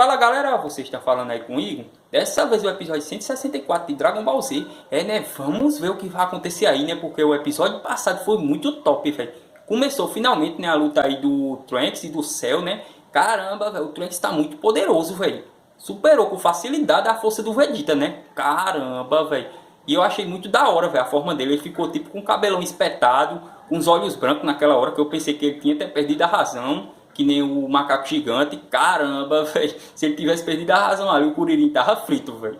Fala galera, você está falando aí comigo? Dessa vez o episódio 164 de Dragon Ball Z. Né? Vamos ver o que vai acontecer aí, né? Porque o episódio passado foi muito top, velho. Começou finalmente, né, a luta aí do Trunks e do Cell, né? Caramba, velho, o Trunks está muito poderoso, velho. Superou com facilidade a força do Vegeta, né? Caramba, velho. E eu achei muito da hora, velho, a forma dele. Ele ficou tipo com o cabelão espetado, com os olhos brancos naquela hora que eu pensei que ele tinha até perdido a razão. Que nem o macaco gigante. Caramba, velho. Se ele tivesse perdido a razão ali, o Kuririn tava frito, velho.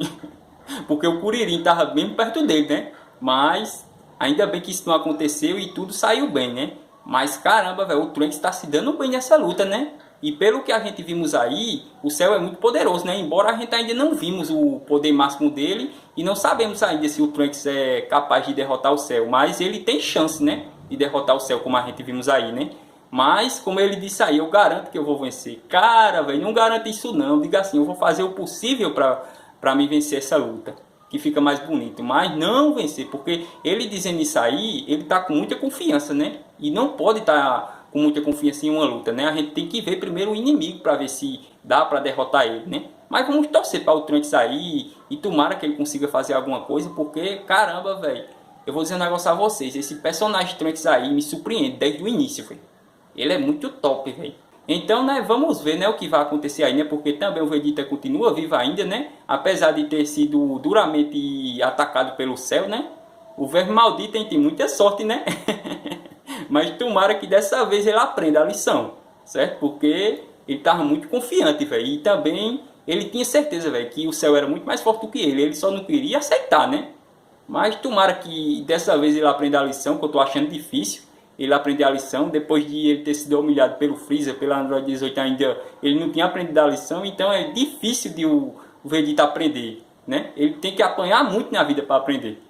Porque o Kuririn tava bem perto dele, né? Mas ainda bem que isso não aconteceu e tudo saiu bem, né? Mas caramba, velho, o Trunks está se dando bem nessa luta, né? E pelo que a gente vimos aí, o Cell é muito poderoso, né? Embora a gente ainda não vimos o poder máximo dele e não sabemos ainda se o Trunks é capaz de derrotar o Cell. Mas ele tem chance, né? De derrotar o Cell, como a gente vimos aí, né? Mas, como ele disse aí, eu garanto que eu vou vencer. Cara, velho, não garanta isso não. Diga assim, eu vou fazer o possível pra me vencer essa luta. Que fica mais bonito. Mas não vencer, porque ele dizendo isso aí, ele tá com muita confiança, né? E não pode estar com muita confiança em uma luta, né? A gente tem que ver primeiro o inimigo pra ver se dá pra derrotar ele, né? Mas vamos torcer para o Trunks aí e tomara que ele consiga fazer alguma coisa, porque, caramba, velho, eu vou dizer um negócio a vocês. Esse personagem Trunks aí me surpreende desde o início, velho. Ele é muito top, velho. Então, né, vamos ver, né, o que vai acontecer aí, né? Porque também o Vegeta continua vivo ainda, né? Apesar de ter sido duramente atacado pelo Cell, né? O verme maldito tem muita sorte, né? Mas tomara que dessa vez ele aprenda a lição, certo? Porque ele estava muito confiante, velho. E também ele tinha certeza, velho, que o Cell era muito mais forte do que ele. Ele só não queria aceitar, né? Mas tomara que dessa vez ele aprenda a lição, que eu tô achando difícil. Ele aprendeu a lição, depois de ele ter sido humilhado pelo Freezer, pela Android 18 ainda, ele não tinha aprendido a lição, então é difícil de o Vegeta aprender, né? Ele tem que apanhar muito na vida para aprender.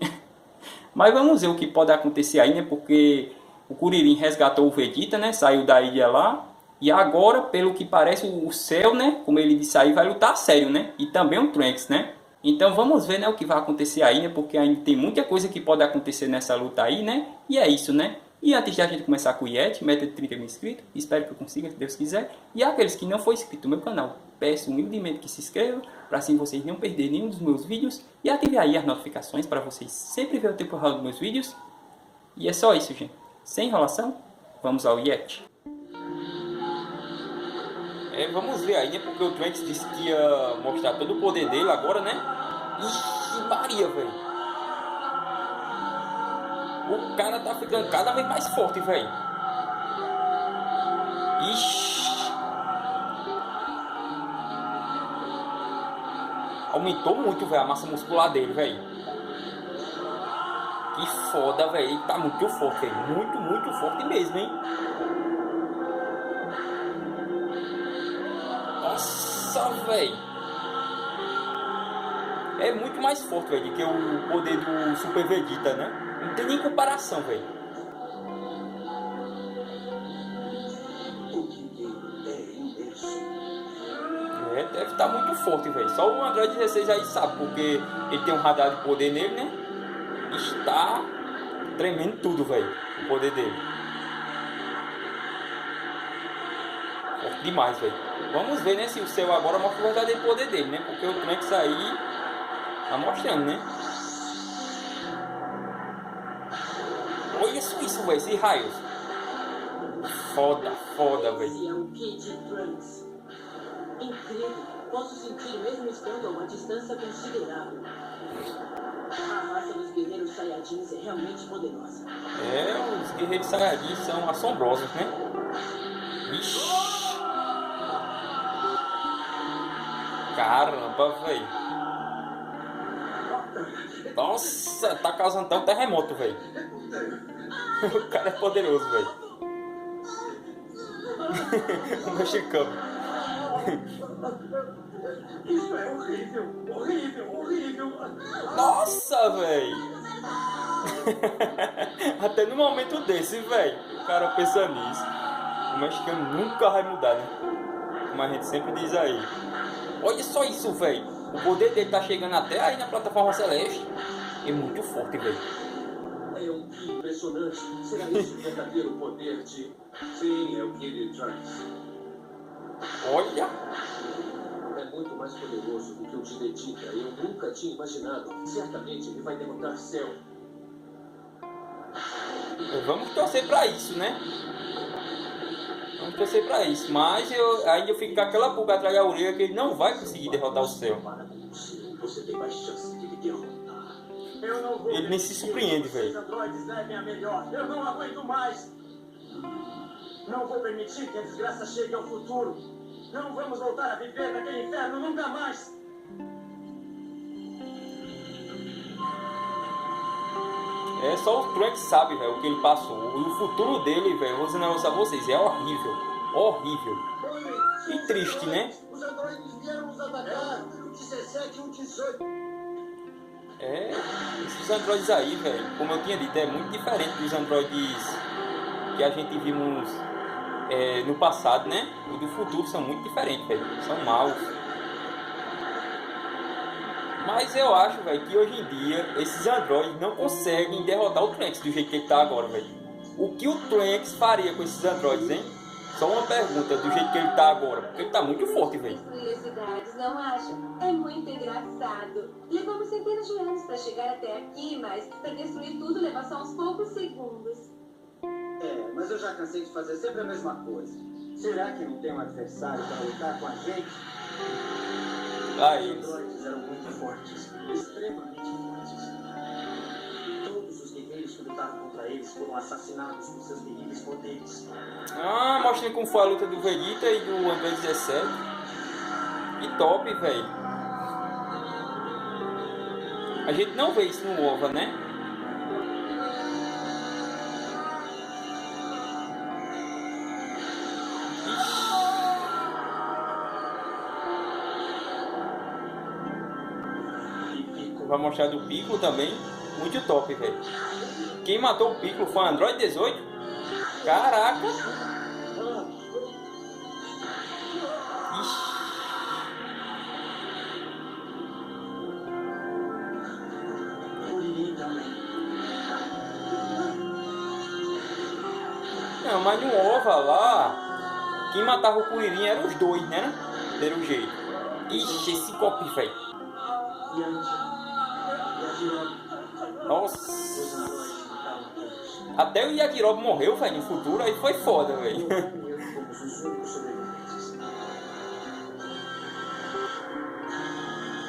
Mas vamos ver o que pode acontecer aí, né? Porque o Kuririn resgatou o Vegeta, né? Saiu da ilha lá, e agora, pelo que parece, o Cell, né? Como ele disse aí, vai lutar a sério, né? E também o Trunks, né? Então vamos ver, né, o que vai acontecer aí, né? Porque ainda tem muita coisa que pode acontecer nessa luta aí, né? E é isso, né? E antes de a gente começar com o Yeti, meta de 30 mil inscritos, espero que eu consiga, se Deus quiser. E aqueles que não for inscrito no meu canal, peço humildemente que se inscrevam, para assim vocês não perderem nenhum dos meus vídeos. E ative aí as notificações para vocês sempre ver o tempo real dos meus vídeos. E é só isso, gente. Sem enrolação, vamos ao Yeti. Vamos ver aí, né? Porque o Trunks disse que ia mostrar todo o poder dele agora, né? Ixi, Maria, velho. O cara tá ficando cada vez mais forte, velho. Ixi. Aumentou muito, velho, a massa muscular dele, velho. Que foda, velho. Ele tá muito forte, velho. Muito, muito forte mesmo, hein? Nossa, velho. É muito mais forte, velho, do que o poder do Super Vegeta, né? Não tem nem comparação, velho. Deve estar muito forte, velho. Só o Android 16 aí sabe, porque ele tem um radar de poder nele, né? Está tremendo tudo, velho. O poder dele. Forte demais, velho. Vamos ver, né, se o Cell agora mostra o verdadeiro poder dele, né? Porque o Trunks aí tá mostrando, né? Olha isso, velho, esses raios. Foda, foda, velho. Incrível. Posso sentir mesmo estando a uma distância considerável. A raça dos guerreiros Saiyajins é realmente poderosa. Os guerreiros Saiyajins são assombrosos, né? Ixi. Caramba, velho. Nossa, tá causando até um terremoto, velho. O cara é poderoso, velho. O mexicano. Isso é horrível, horrível, horrível. Nossa, velho. Até no momento desse, velho, o cara pensa nisso. O mexicano nunca vai mudar, né? Como a gente sempre diz aí. Olha só isso, velho. O poder dele tá chegando até aí na plataforma celeste. É muito forte, velho. É um que impressionante. Será isso o verdadeiro poder de... Sim, é o Kid Trunks. Olha. É Vegeta, eu nunca tinha imaginado. Certamente ele vai derrotar Cell. Vamos torcer pra isso, né? Vamos torcer pra isso. Mas ainda eu fico com aquela pulga atrás da orelha que ele não vai conseguir derrotar o Cell. Você tem mais chance de me derrotar. Eu não vou Ele nem se surpreende, velho. Os androides levem a melhor. Eu não aguento mais. Não vou permitir que a desgraça chegue ao futuro. Não vamos voltar a viver naquele inferno nunca mais. É só o Trunks sabe, velho, o que ele passou. E o futuro dele, velho, vou dizer um negócio a vocês, é horrível. Horrível. E triste, né? Os androides vieram nos atacar. O 17 e o 18. É, esses androides aí, velho, como eu tinha dito, é muito diferente dos androides que a gente vimos no passado, né? Os do futuro são muito diferentes, velho. São maus. Mas eu acho, velho, que hoje em dia esses androides não conseguem derrotar o Trunks do jeito que ele tá agora, velho. O que o Trunks faria com esses androides, hein? Só uma pergunta, do jeito que ele tá agora. Porque ele tá muito forte, velho. Curiosidades, não acha? É muito engraçado. Levamos centenas de anos para chegar até aqui, mas para destruir tudo leva só uns poucos segundos. É, mas eu já cansei de fazer sempre a mesma coisa. Será que não tem um adversário para lutar com a gente? Aí. Os androides eram muito fortes, extremamente fortes. Todos os guerreiros que lutaram contra eles foram assassinados com seus terríveis poderes. Ah, mostrando como foi a luta do Vegeta e do Android 17. Que top, velho. A gente não vê isso no OVA, né? Vai mostrar do Piccolo também. Muito top, velho. Quem matou o Piccolo foi o Android 18? Caraca! Ixi. Não, mas no OVA lá, quem matava o Kuririn eram os dois, né? Pelo jeito. Ixi, esse golpe, velho. Nossa. Até o Yajirobe morreu, velho, no futuro, aí foi foda, velho.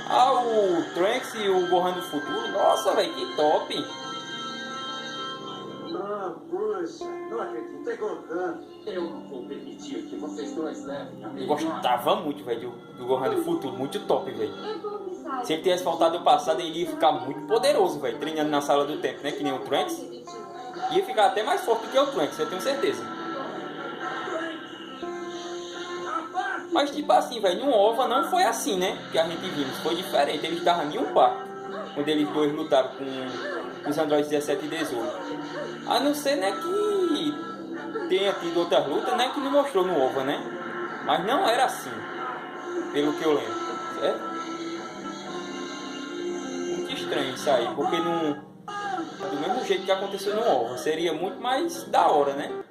Ah, o Trunks e o Gohan do futuro, nossa, velho, que top. Ah, puxa, não acredito, é Gohan. Eu não vou permitir que vocês dois levem a Eu melhor. gostava muito, velho, do Gohan do futuro, muito top, velho. É bom que saiba. Se ele tivesse voltado no passado, ele ia ficar muito poderoso, velho, treinando na sala do tempo, né, que nem o Trunks. Ia ficar até mais forte do que o Trunks, eu tenho certeza. Mas tipo assim, velho, no OVA não foi assim, né? Que a gente viu, foi diferente. Eles estavam em um par, quando eles dois lutaram com os androides 17 e 18. A não ser, né, que tenha tido outras lutas, né, que não mostrou no OVA, né? Mas não era assim, pelo que eu lembro, certo? Muito estranho isso aí, porque não... do mesmo jeito que aconteceu no OVA, seria muito mais da hora, né?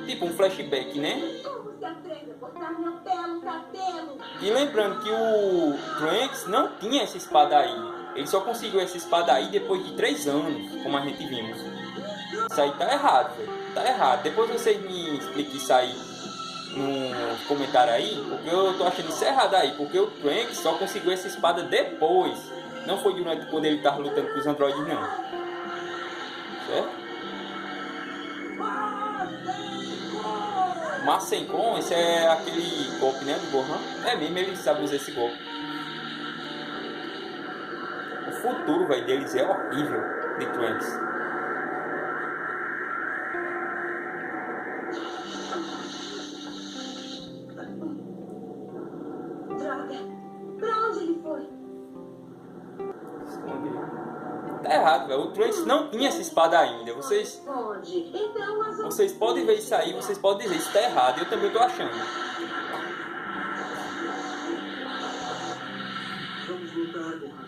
Tipo um flashback, né? Como se atreve a cortar meu belo cabelo? E lembrando que o Trunks não tinha essa espada aí. Ele só conseguiu essa espada aí depois de 3 anos, como a gente vimos. Isso aí tá errado, velho. Tá errado. Depois vocês me expliquem isso aí no comentário aí, porque eu tô achando isso errado aí. Porque o Trunks só conseguiu essa espada depois. Não foi durante quando ele tava lutando com os androides, não. Certo? Masenkon, esse é aquele golpe, né, do Gohan. É mesmo, ele sabe usar esse golpe. O futuro, velho, deles é horrível, de Trunks. Droga! Pra onde ele foi? Tá errado, velho. O Trunks não tinha essa espada ainda. Vocês Onde? Então nós vamos... Vocês podem ver isso aí, vocês podem dizer isso tá errado, eu também tô achando. Vamos lutar, Gohan.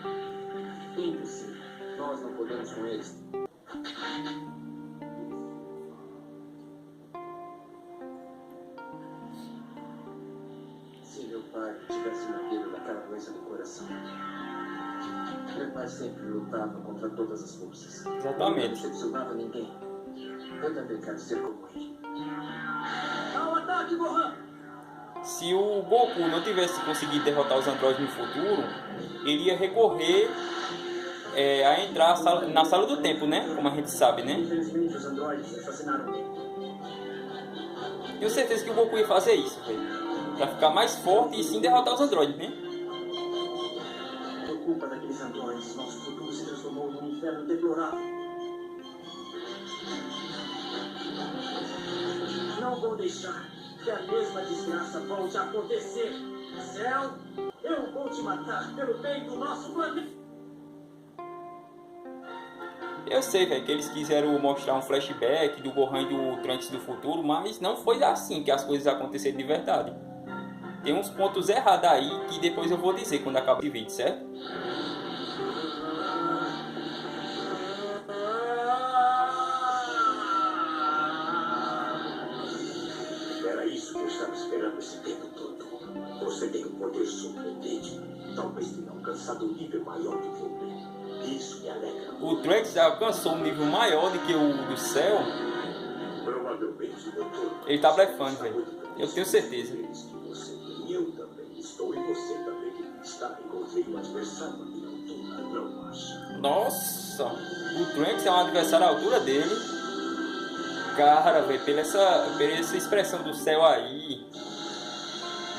Impossível. Nós não podemos com eles. Se meu pai tivesse morrido daquela doença do coração, coração. Meu pai sempre lutava contra todas as forças. Não Exatamente. decepcionava ninguém. Eu também quero ser como ele. Ao ataque, Gohan! Se o Goku não tivesse conseguido derrotar os androides no futuro, ele ia recorrer a entrar na sala do tempo, né? Como a gente sabe, né? Infelizmente, os androides assassinaram ele. Tenho certeza que o Goku ia fazer isso, velho. Pra ficar mais forte e sim derrotar os androides, né? Por culpa daqueles androides, nosso futuro se transformou num inferno deplorável. Não vou deixar que a mesma desgraça volte a acontecer. Cell, eu vou te matar pelo bem do nosso planeta. Eu sei, velho, que eles quiseram mostrar um flashback do Gohan e do Trunks do futuro, mas não foi assim que as coisas aconteceram de verdade. Tem uns pontos errados aí que depois eu vou dizer quando acabar o vídeo, certo? Era isso que eu estava esperando esse tempo todo. Você tem um poder surpreendente. Talvez tenha alcançado um nível maior do que o meu. Isso me alegra. O Trunks alcançou um nível maior do que o do Cell. Provavelmente, doutor. Ele tá blefando, velho. Eu tenho certeza. Você e eu também estou, e você também está. Encontrei um adversário à minha altura, não acha? Nossa, o Trunks é um adversário à altura dele. Cara, velho, pela essa expressão do Cell aí,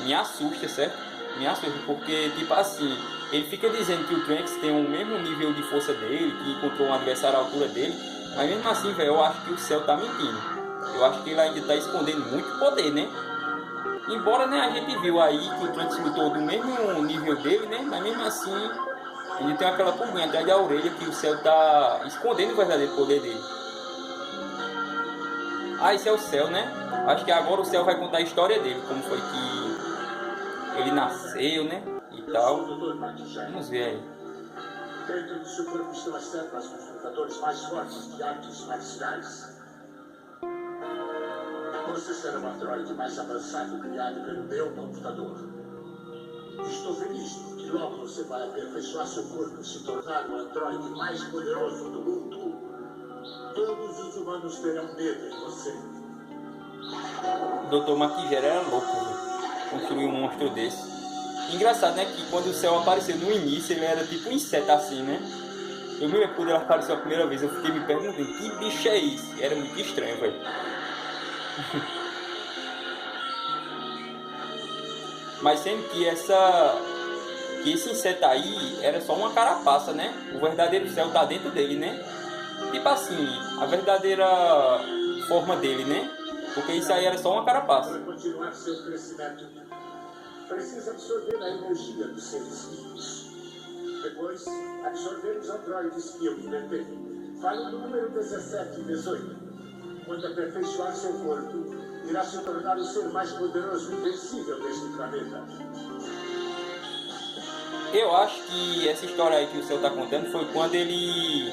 me assusta, certo? Me assusta, porque, tipo assim, ele fica dizendo que o Trunks tem o mesmo nível de força dele, que encontrou um adversário à altura dele, mas mesmo assim, velho, eu acho que o Cell tá mentindo. Eu acho que ele ainda tá escondendo muito poder, né? Embora, né, a gente viu aí que o Trunks lutou do mesmo nível dele, né? Mas mesmo assim, ele tem aquela pulguinha atrás da orelha que o Cell tá escondendo o verdadeiro poder dele. Ah, esse é o Cell, né? Acho que agora o Cell vai contar a história dele, como foi que ele nasceu, né? E tal. Vamos ver aí. Dentro do seu corpo estão as células dos lutadores mais fortes de artes marciais. Você será o androide mais avançado criado pelo meu computador. Estou feliz porque logo você vai aperfeiçoar seu corpo e se tornar o androide mais poderoso do mundo. Todos os humanos terão medo em você. O Dr. Maquigera era louco, viu? Construir um monstro desse. Engraçado, né? Que quando o Cell apareceu no início, ele era tipo um inseto assim, né? Eu me lembro quando ele apareceu a primeira vez, eu fiquei me perguntando, que bicho é esse? Era muito estranho, velho. Mas sendo que esse inseto aí era só uma carapaça, né? O verdadeiro Cell tá dentro dele, né? Tipo assim, a verdadeira forma dele, né? Porque isso aí era só uma carapaça. Para continuar seu crescimento, precisa absorver a energia dos seres vivos. Depois, absorver os androides que eu inventei. Fale no número 17 e 18. Quando aperfeiçoar seu corpo, irá se tornar o ser mais poderoso e invencível deste planeta. Eu acho que essa história aí que o Cell tá contando foi quando ele...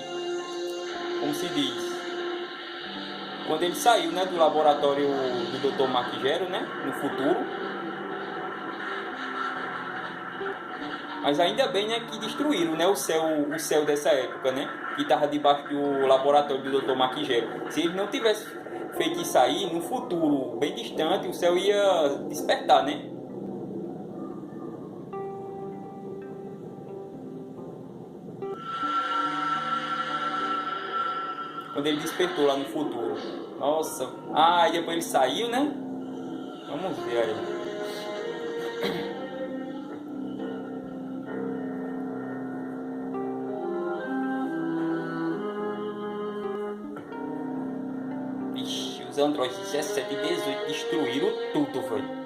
Como se diz? Quando ele saiu, né, do laboratório do Dr. Maquigero, né, no futuro. Mas ainda bem, né, que destruíram, né, o céu dessa época, né, que estava debaixo do laboratório do Dr. Maquigero. Se ele não tivesse feito isso aí, no futuro bem distante, o céu ia despertar, né. Quando ele despertou lá no futuro. Nossa. Ah, e depois ele saiu, né? Vamos ver aí. Ixi, os androides 17 e 18 destruíram tudo, velho.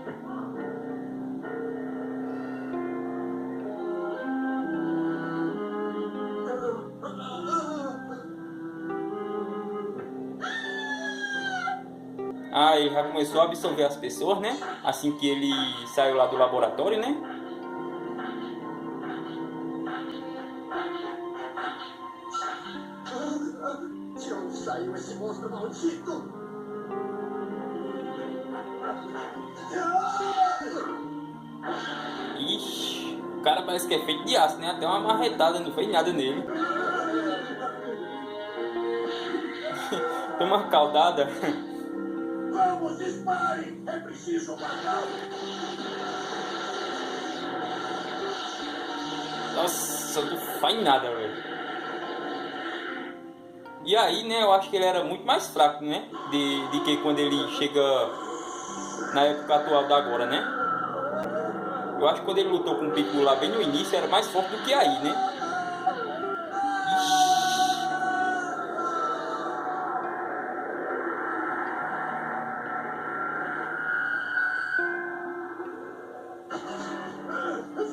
Ah, ele já começou a absorver as pessoas, né? Assim que ele saiu lá do laboratório, né? De onde saiu esse monstro maldito? Ixi. cara parece que é feito de aço, né? Até uma marretada não fez nada nele. Tem uma caudada. Vamos, disparem! É preciso matá-lo! Nossa, não faz nada, velho. E aí, né, eu acho que ele era muito mais fraco, né? De que quando ele chega na época atual da agora, né? Eu acho que quando ele lutou com o Piccolo lá bem no início, era mais forte do que aí, né?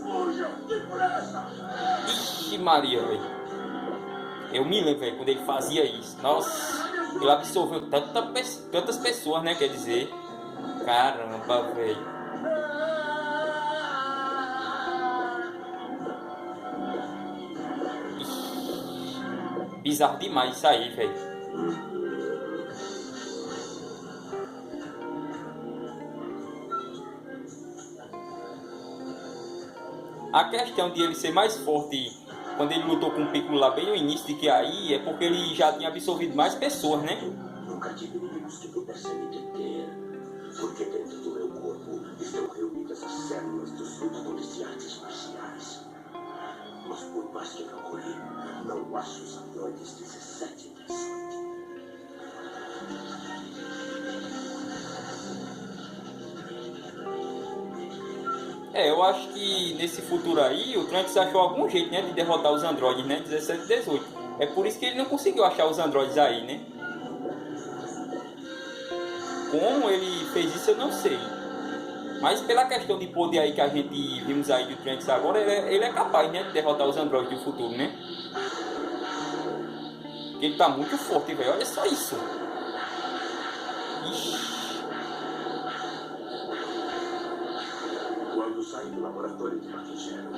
Fujam! Depressa! Ixi Maria, velho. Eu me lembro, velho, quando ele fazia isso. Nossa, ele absorveu tantas pessoas, né? Quer dizer, caramba, velho. Bizarro demais isso aí, velho. A questão de ele ser mais forte quando ele lutou com o Piccolo lá bem no início de que aí é porque ele já tinha absorvido mais pessoas, né? Nunca tive inimigos que pudessem me deter. Porque dentro do meu corpo estão reunidas as células dos lutadores de artes marciais. Mas por mais que procure, não acho os androides 17 e 18. Eu acho que nesse futuro aí o Trunks achou algum jeito, né, de derrotar os androides, né, 17 e 18. É por isso que ele não conseguiu achar os androides aí, né? Como ele fez isso eu não sei. Mas pela questão de poder aí que a gente vimos aí do Trunks agora, ele é capaz, né, de derrotar os androides do futuro, né? Ele tá muito forte, velho. Olha só isso. Ixi. Quando saí do laboratório de Maquigero,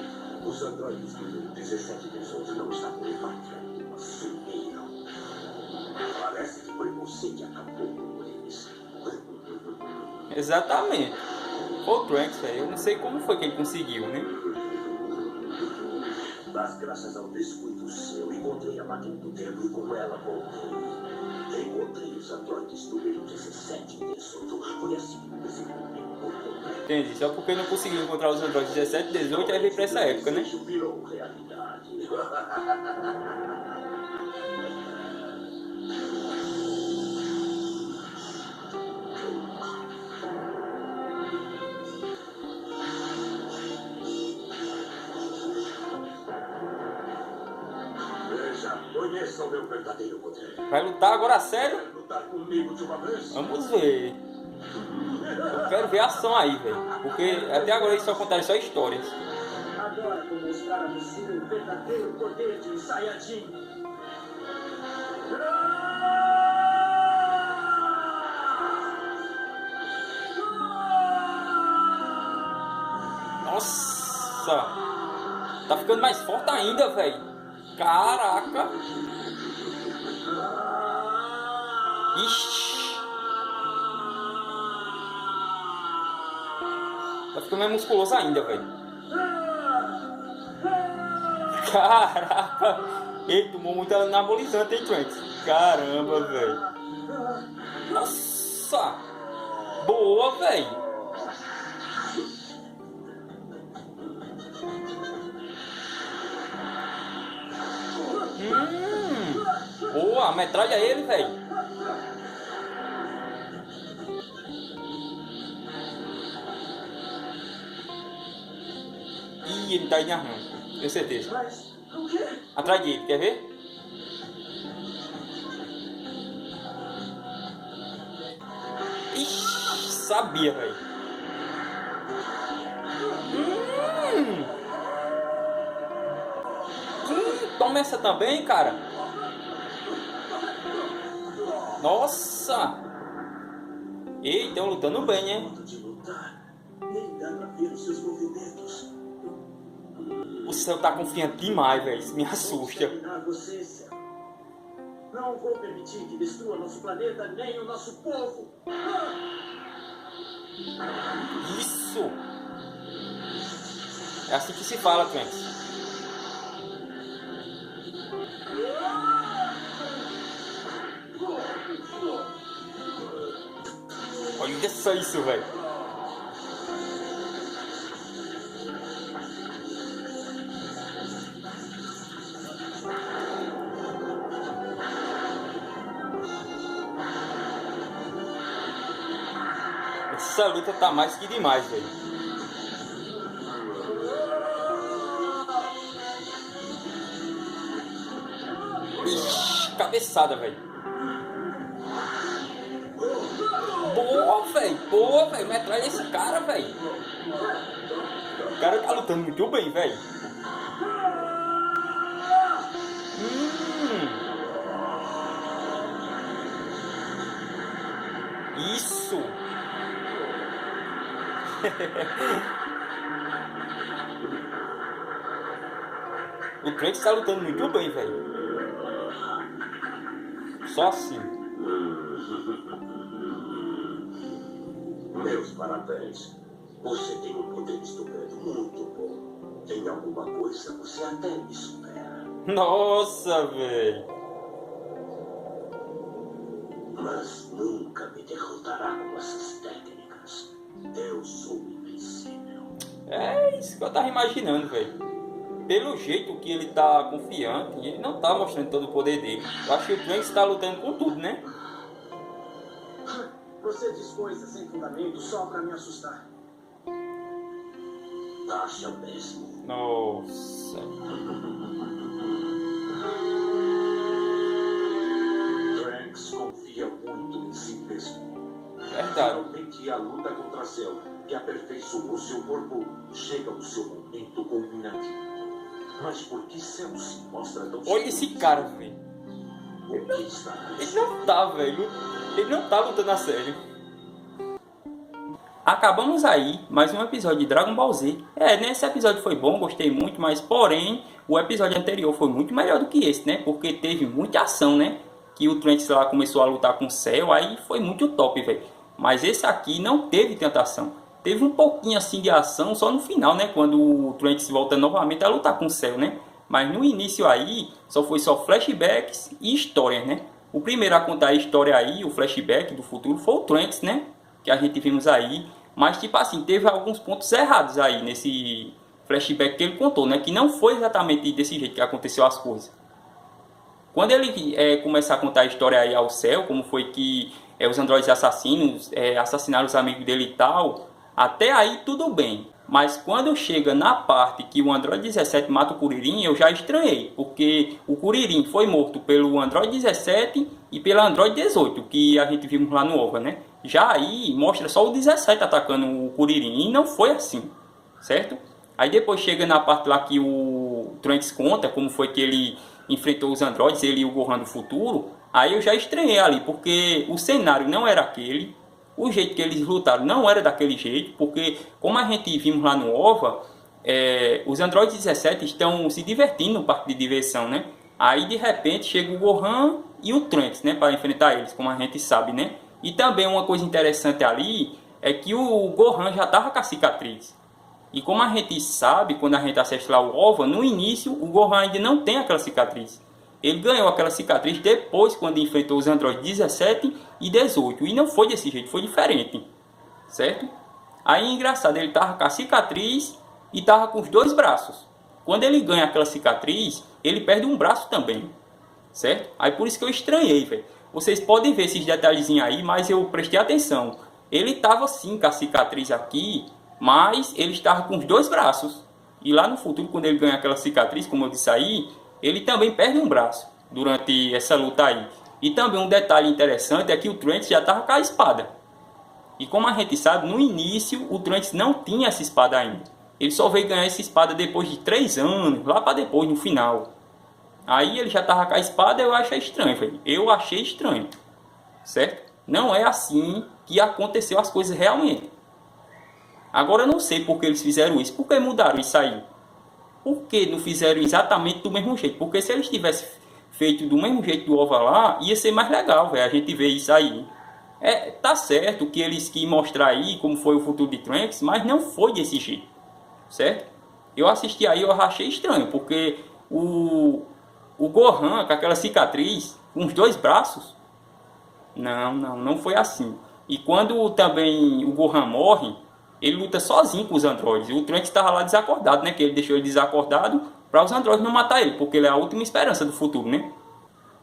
os androides do 17 e 18 não estavam em pátria, mas sumiram. Parece que foi você que acabou com eles. Exatamente. O Trunks, velho. Eu não sei como foi que ele conseguiu, né? Mas graças ao descuido seu, encontrei a máquina do tempo e com ela voltei. Encontrei os androides número 17 e 18. Foi assim que comecei por completo. Entendi. Só porque não conseguiu encontrar os androides 17 e 18, aí veio pra essa época, né? Isso virou realidade. Veja, conheça o meu verdadeiro poder. Vai lutar agora a sério? Quer lutar comigo de uma vez? Vamos ver. Eu quero ver a ação aí, velho. Porque até agora eles só contaram só histórias. Agora vou mostrar a você o verdadeiro poder de um Saiyajin. Nossa! Tá ficando mais forte ainda, velho. Caraca! Ixi! Tá ficando mais musculoso ainda, velho. Caraca! Ele tomou muito anabolizante, hein, Trunks? Caramba, velho. Nossa! Boa, velho. Boa, metralha ele, velho. Ih, ele tá indo armando, tenho certeza. Mas o quê? Atrás dele, quer ver? Ixi, sabia, velho. Toma essa também, cara. Nossa! Ei, estão lutando bem, né? De lutar, nem dá pra ver os seus movimentos. O céu tá confiante demais, velho. Isso me assusta. Exterminar você, Cell. Não vou permitir que destrua nosso planeta nem o nosso povo. Isso! É assim que se fala, Trunks. Olha só isso, velho. Essa luta tá mais que demais, velho. Ixi, cabeçada, velho. Boa, velho. Metralha esse cara, velho. O cara tá lutando muito bem, velho. Isso. O Trunks tá lutando muito bem, velho. Só assim. Meus parabéns. Você tem um poder estupendo muito bom. Tem alguma coisa, você até me supera. Nossa, velho. Mas nunca me derrotará com essas técnicas. Eu sou invencível. É isso que eu tava imaginando, velho. Pelo jeito que ele tá confiante, ele não tá mostrando todo o poder dele. Eu acho que o Trunks tá lutando com tudo, né? Você diz coisas sem fundamento só pra me assustar. Acha mesmo? Nossa. Trunks confia muito em si mesmo. Verdade. Finalmente a luta contra Cell, que aperfeiçoou seu corpo, chega ao seu momento culminativo. Mas por que Cell se mostra tão Olha esse cara, velho. O que está Ele não tá, velho. Ele não tá lutando a sério. Acabamos aí mais um episódio de Dragon Ball Z. Nesse episódio foi bom, gostei muito, mas porém o episódio anterior foi muito melhor do que esse, né? Porque teve muita ação, né? Que o Trunks lá começou a lutar com o Cell, aí foi muito top, velho. Mas esse aqui não teve tanta ação. Teve um pouquinho assim de ação só no final, né? Quando o Trunks volta novamente a lutar com o Cell, né? Mas no início aí só flashbacks e histórias, né? O primeiro a contar a história aí, o flashback do futuro, foi o Trunks, né? Que a gente vimos aí. Mas tipo assim, teve alguns pontos errados aí nesse flashback que ele contou, né? Que não foi exatamente desse jeito que aconteceu as coisas. Quando ele começar a contar a história aí ao Cell, como foi que os androides assassinos assassinaram os amigos dele e tal, até aí tudo bem. Mas quando chega na parte que o Android 17 mata o Kuririn, eu já estranhei. Porque o Kuririn foi morto pelo Android 17 e pela Android 18, que a gente vimos lá no OVA, né? Já aí mostra só o 17 atacando o Kuririn, e não foi assim, certo? Aí depois chega na parte lá que o Trunks conta como foi que ele enfrentou os androides, ele e o Gohan do futuro. Aí eu já estranhei ali, porque o cenário não era aquele, o jeito que eles lutaram não era daquele jeito, porque como a gente vimos lá no OVA, os androides 17 estão se divertindo no parque de diversão, né? Aí de repente chega o Gohan e o Trunks, né, para enfrentar eles, como a gente sabe, né? E também uma coisa interessante ali é que o Gohan já estava com a cicatriz. E como a gente sabe, quando a gente assiste lá o OVA, no início o Gohan ainda não tem aquela cicatriz. Ele ganhou aquela cicatriz depois, quando enfrentou os androides 17 e 18. E não foi desse jeito, foi diferente. Certo? Aí, engraçado, ele estava com a cicatriz e estava com os dois braços. Quando ele ganha aquela cicatriz, ele perde um braço também. Certo? Aí por isso que eu estranhei, velho. Vocês podem ver esses detalhezinhos aí, mas eu prestei atenção. Ele estava sim com a cicatriz aqui, mas ele estava com os dois braços. E lá no futuro, quando ele ganha aquela cicatriz, como eu disse aí, ele também perde um braço durante essa luta aí. E também um detalhe interessante é que o Trunks já estava com a espada. E como a gente sabe, no início o Trunks não tinha essa espada ainda. Ele só veio ganhar essa espada depois de 3 anos, lá para depois, no final. Aí ele já estava com a espada, eu achei estranho, velho. Eu achei estranho, certo? Não é assim que aconteceu as coisas realmente. Agora eu não sei por que eles fizeram isso, por que mudaram isso aí. Por que não fizeram exatamente do mesmo jeito? Porque se eles tivessem feito do mesmo jeito do OVA lá, ia ser mais legal, velho, a gente vê isso aí. Tá certo que eles quis mostrar aí como foi o futuro de Trunks, mas não foi desse jeito, certo? Eu assisti aí, eu achei estranho, porque o Gohan com aquela cicatriz, com os 2 braços, não foi assim. E quando também o Gohan morre, ele luta sozinho com os androides. O Trunks estava lá desacordado, né? Que ele deixou ele desacordado para os androides não matar ele, porque ele é a última esperança do futuro, né?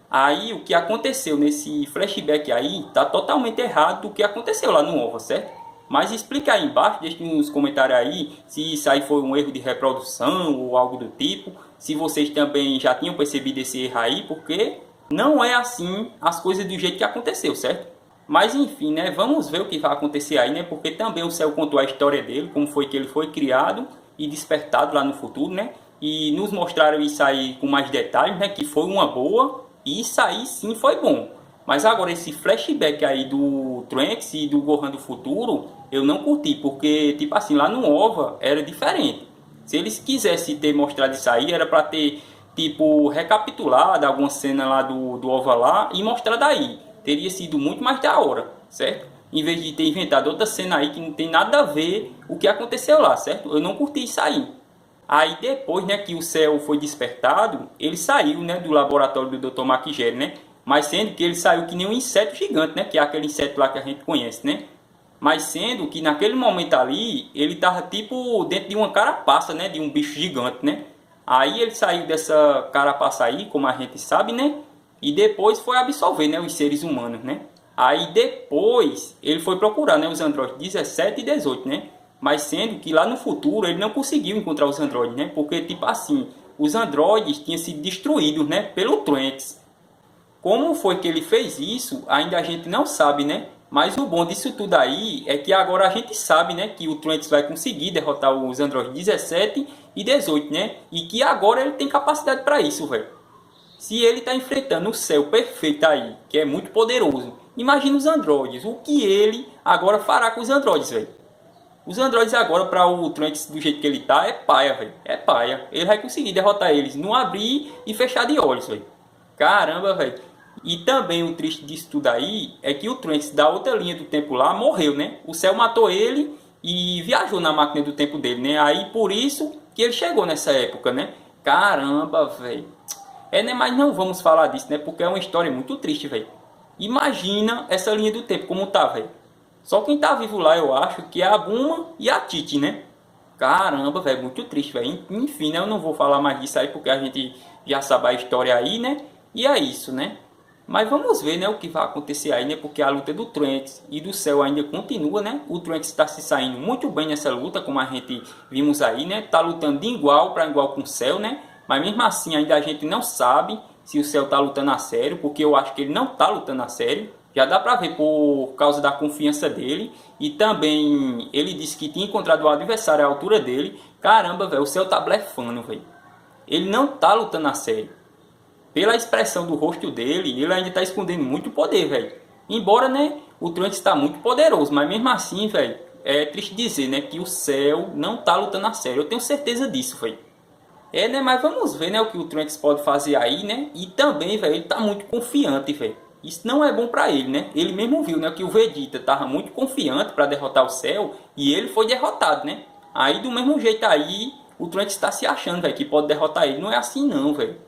Aí o que aconteceu nesse flashback aí tá totalmente errado do que aconteceu lá no OVA, certo? Mas explica aí embaixo, deixe nos comentários aí se isso aí foi um erro de reprodução ou algo do tipo. Se vocês também já tinham percebido esse erro aí, porque não é assim as coisas do jeito que aconteceu, certo? Mas enfim, né? Vamos ver o que vai acontecer aí, né? Porque também o Cell contou a história dele, como foi que ele foi criado e despertado lá no futuro, né? E nos mostraram isso aí com mais detalhes, né? Que foi uma boa, e isso aí sim foi bom. Mas agora esse flashback aí do Trunks e do Gohan do futuro, eu não curti, porque tipo assim, lá no OVA era diferente. Se eles quisessem ter mostrado isso aí, era para ter tipo recapitulado alguma cena lá do OVA lá e mostrado aí. Teria sido muito mais da hora, certo? Em vez de ter inventado outra cena aí que não tem nada a ver o que aconteceu lá, certo? Eu não curti isso aí. Aí depois, né, que o Cell foi despertado, ele saiu, né, do laboratório do Dr. Maquigel, né? Mas sendo que ele saiu que nem um inseto gigante, né? Que é aquele inseto lá que a gente conhece, né? Mas sendo que naquele momento ali, ele tava tipo dentro de uma carapaça, né? De um bicho gigante, né? Aí ele saiu dessa carapaça aí, como a gente sabe, né? E depois foi absorver, né? Os seres humanos, né? Aí depois ele foi procurar, né? Os androides 17 e 18, né? Mas sendo que lá no futuro ele não conseguiu encontrar os androides, né? Porque tipo assim, os androides tinham sido destruídos, né? Pelo Trunks. Como foi que ele fez isso, ainda a gente não sabe, né? Mas o bom disso tudo aí é que agora a gente sabe, né? Que o Trunks vai conseguir derrotar os androides 17 e 18, né? E que agora ele tem capacidade para isso, velho. Se ele está enfrentando o Cell perfeito aí, que é muito poderoso, imagina os androides. O que ele agora fará com os androides, velho? Os androides agora, para o Trunks do jeito que ele tá, é paia, velho. É paia. Ele vai conseguir derrotar eles no abrir e fechar de olhos, velho. Caramba, velho. E também o triste disso tudo aí é que o Trunks da outra linha do tempo lá morreu, né? O Cell matou ele e viajou na máquina do tempo dele, né? Aí por isso que ele chegou nessa época, né? Caramba, velho. É, né? Mas não vamos falar disso, né? Porque é uma história muito triste, velho. Imagina essa linha do tempo como tá, velho. Só quem tá vivo lá, eu acho, que é a Bulma e a Titi, né? Caramba, velho, muito triste, velho. Enfim, né? Eu não vou falar mais disso aí porque a gente já sabe a história aí, né? E é isso, né? Mas vamos ver, né, o que vai acontecer aí, né? Porque a luta do Trunks e do Cell ainda continua, né? O Trunks está se saindo muito bem nessa luta, como a gente vimos aí, né? Tá lutando de igual para igual com o Cell, né? Mas mesmo assim ainda a gente não sabe se o Cell tá lutando a sério, porque eu acho que ele não tá lutando a sério. Já dá pra ver por causa da confiança dele. E também ele disse que tinha encontrado o adversário à altura dele. Caramba, velho, o Cell tá blefando, velho. Ele não tá lutando a sério. Pela expressão do rosto dele, ele ainda tá escondendo muito poder, velho. Embora, né, o Trunks está muito poderoso, mas mesmo assim, velho, é triste dizer, né, que o Cell não tá lutando a sério. Eu tenho certeza disso, velho. É, né, mas vamos ver, né, o que o Trunks pode fazer aí, né? E também, velho, ele tá muito confiante, velho. Isso não é bom pra ele, né? Ele mesmo viu, né, que o Vegeta tava muito confiante pra derrotar o Cell e ele foi derrotado, né? Aí do mesmo jeito aí, o Trunks tá se achando, velho, que pode derrotar ele. Não é assim não, velho.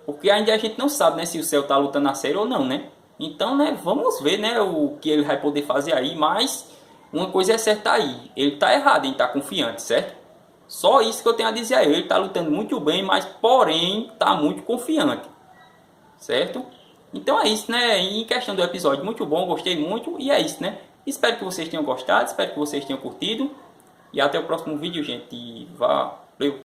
Porque ainda a gente não sabe, né, se o Cell tá lutando a sério ou não, né? Então, né, vamos ver, né, o que ele vai poder fazer aí. Mas uma coisa é certa aí, ele tá errado em estar confiante, certo? Só isso que eu tenho a dizer a ele. Ele tá lutando muito bem, mas porém tá muito confiante, certo? Então é isso, né? Em questão do episódio, muito bom, gostei muito. E é isso, né? Espero que vocês tenham gostado, espero que vocês tenham curtido. E até o próximo vídeo, gente. Valeu!